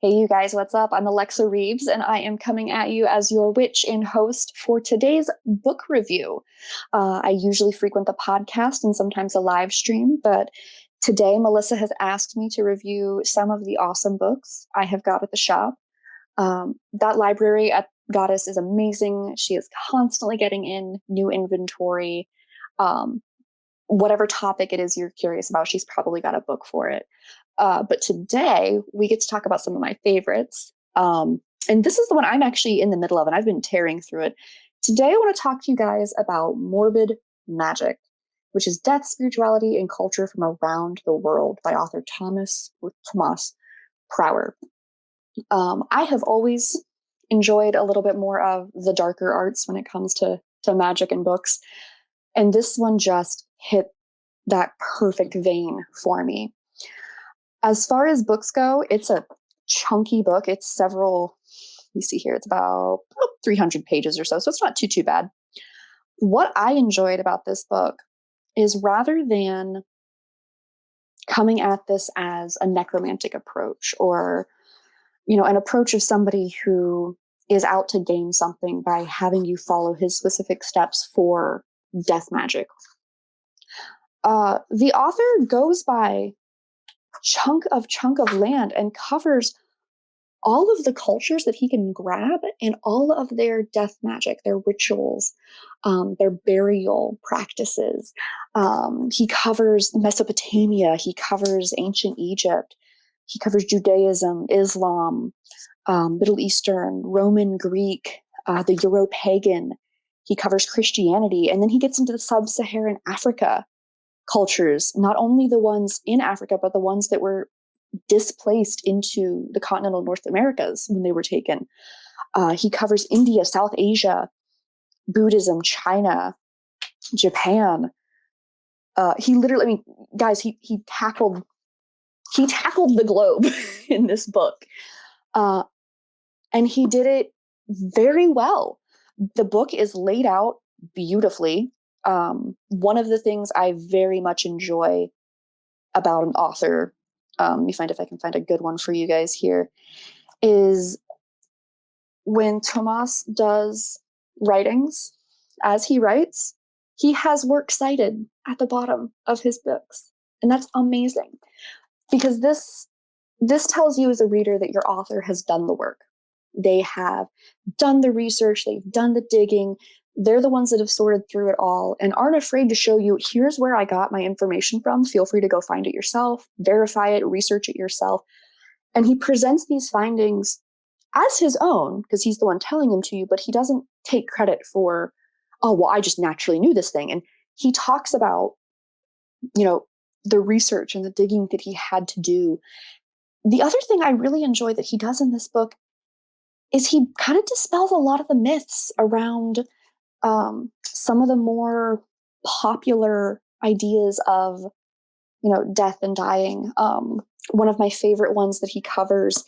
Hey, you guys, what's up? I'm Alexa Reeves, and I am coming at you as your witch and host for today's book review. I usually frequent the podcast and sometimes a live stream, but today Melissa has asked me to review some of the awesome books I have got at the shop. That library at Goddess is amazing. She is constantly getting in new inventory. Um, Whatever topic it is you're curious about, she's probably got a book for it. But today we get to talk about some of my favorites. And this is the one I'm actually in the middle of, and I've been tearing through it. Today I want to talk to you guys about Morbid Magic, which is Death, Spirituality, and Culture from Around the World by author Thomas Prower. I have always enjoyed a little bit more of the darker arts when it comes to magic and books. And this one just hit that perfect vein for me. As far as books go, it's a chunky book. It's several, let me see here, it's about 300 pages or so, so it's not too bad. What I enjoyed about this book is rather than coming at this as a necromantic approach or, an approach of somebody who is out to gain something by having you follow his specific steps for death magic. The author goes by chunk of land and covers all of the cultures that he can grab and all of their death magic, their rituals, their burial practices. He covers Mesopotamia. He covers ancient Egypt. He covers Judaism, Islam, Middle Eastern, Roman, Greek, the Euro-Pagan. He covers Christianity. And then he gets into the sub-Saharan Africa cultures, not only the ones in Africa, but the ones that were displaced into the continental North Americas when they were taken. He covers India, South Asia, Buddhism, China, Japan. He literally, I mean, guys, he tackled the globe in this book, and he did it very well. The book is laid out beautifully. One of the things I very much enjoy about an author, let me find if I can find a good one for you guys here, is when Tomas does writings, as he writes, he has works cited at the bottom of his books. And that's amazing because this tells you as a reader that your author has done the work. They have done the research, they've done the digging. They're the ones that have sorted through it all and aren't afraid to show you, here's where I got my information from. Feel free to go find it yourself, verify it, research it yourself. And he presents these findings as his own, because he's the one telling them to you, but he doesn't take credit for, oh, well, I just naturally knew this thing. And he talks about, the research and the digging that he had to do. The other thing I really enjoy that he does in this book is he kind of dispels a lot of the myths around some of the more popular ideas of, death and dying. One of my favorite ones that he covers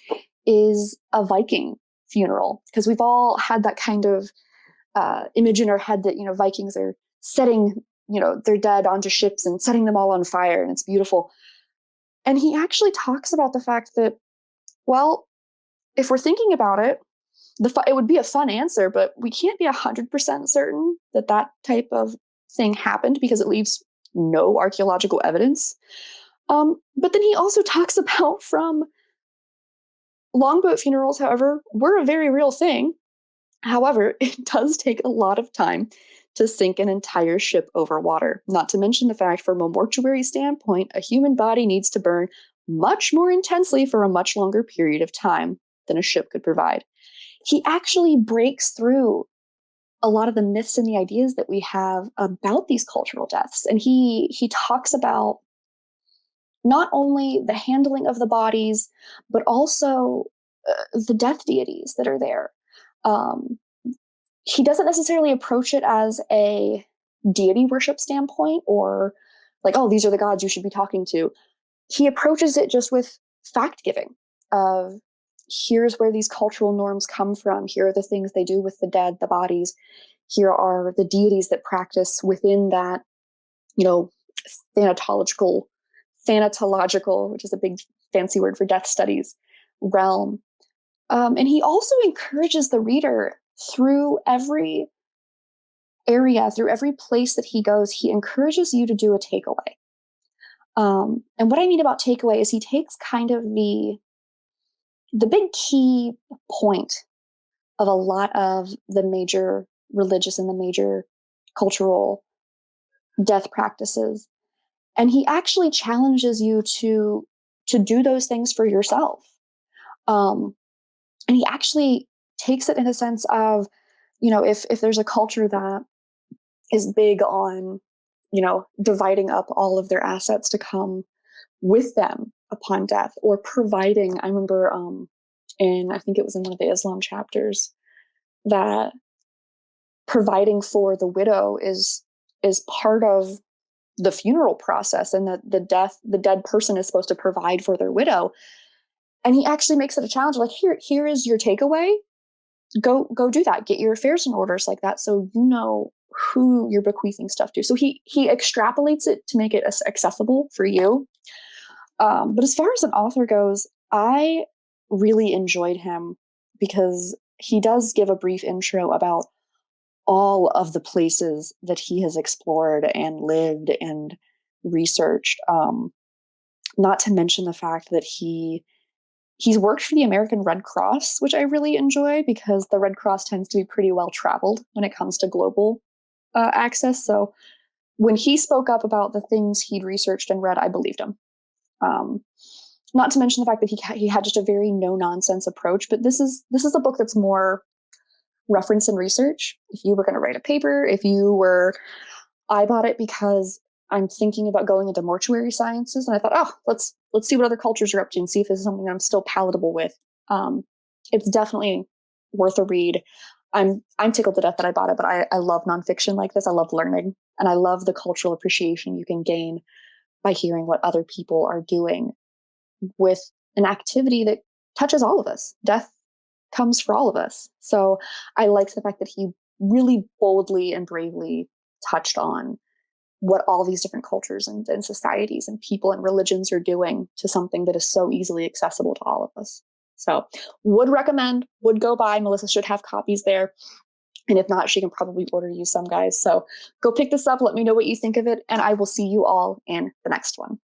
is a Viking funeral, because we've all had that kind of image in our head that, Vikings are setting, their dead onto ships and setting them all on fire, and it's beautiful. And he actually talks about the fact that, well, if we're thinking about it, it would be a fun answer, but we can't be 100% certain that type of thing happened because it leaves no archaeological evidence. But then he also talks about from longboat funerals, however, were a very real thing. However, it does take a lot of time to sink an entire ship over water, not to mention the fact from a mortuary standpoint, a human body needs to burn much more intensely for a much longer period of time than a ship could provide. He actually breaks through a lot of the myths and the ideas that we have about these cultural deaths. And he talks about not only the handling of the bodies, but also the death deities that are there. He doesn't necessarily approach it as a deity worship standpoint or like, oh, these are the gods you should be talking to. He approaches it just with fact giving of, here's where these cultural norms come from. Here are the things they do with the dead, the bodies. Here are the deities that practice within that, thanatological, which is a big fancy word for death studies, realm. And he also encourages the reader through every area, through every place that he goes, he encourages you to do a takeaway. And what I mean about takeaway is he takes kind of the big key point of a lot of the major religious and the major cultural death practices, and he actually challenges you to do those things for yourself. Um, and he actually takes it in a sense of, if there's a culture that is big on, dividing up all of their assets to come with them upon death, or providing. I remember I think it was in one of the Islam chapters, that providing for the widow is part of the funeral process, and that the dead person is supposed to provide for their widow. And he actually makes it a challenge, like, here is your takeaway. Go do that. Get your affairs in orders like that, so you know who you're bequeathing stuff to. So he extrapolates it to make it accessible for you. But as far as an author goes, I really enjoyed him because he does give a brief intro about all of the places that he has explored and lived and researched. Not to mention the fact that he's worked for the American Red Cross, which I really enjoy because the Red Cross tends to be pretty well traveled when it comes to global access. So when he spoke up about the things he'd researched and read, I believed him. Um, Not to mention the fact that he had just a very no nonsense approach. But this is a book that's more reference and research. If you were going to write a paper, I bought it because I'm thinking about going into mortuary sciences, and I thought, oh, let's see what other cultures are up to and see if this is something that I'm still palatable with. It's definitely worth a read. I'm tickled to death that I bought it, but I love nonfiction like this. I love learning, and I love the cultural appreciation you can gain by hearing what other people are doing with an activity that touches all of us. Death comes for all of us. So I liked the fact that he really boldly and bravely touched on what all these different cultures and societies and people and religions are doing to something that is so easily accessible to all of us. So would recommend, would go buy. Melissa should have copies there. And if not, she can probably order you some, guys. So go pick this up. Let me know what you think of it. And I will see you all in the next one.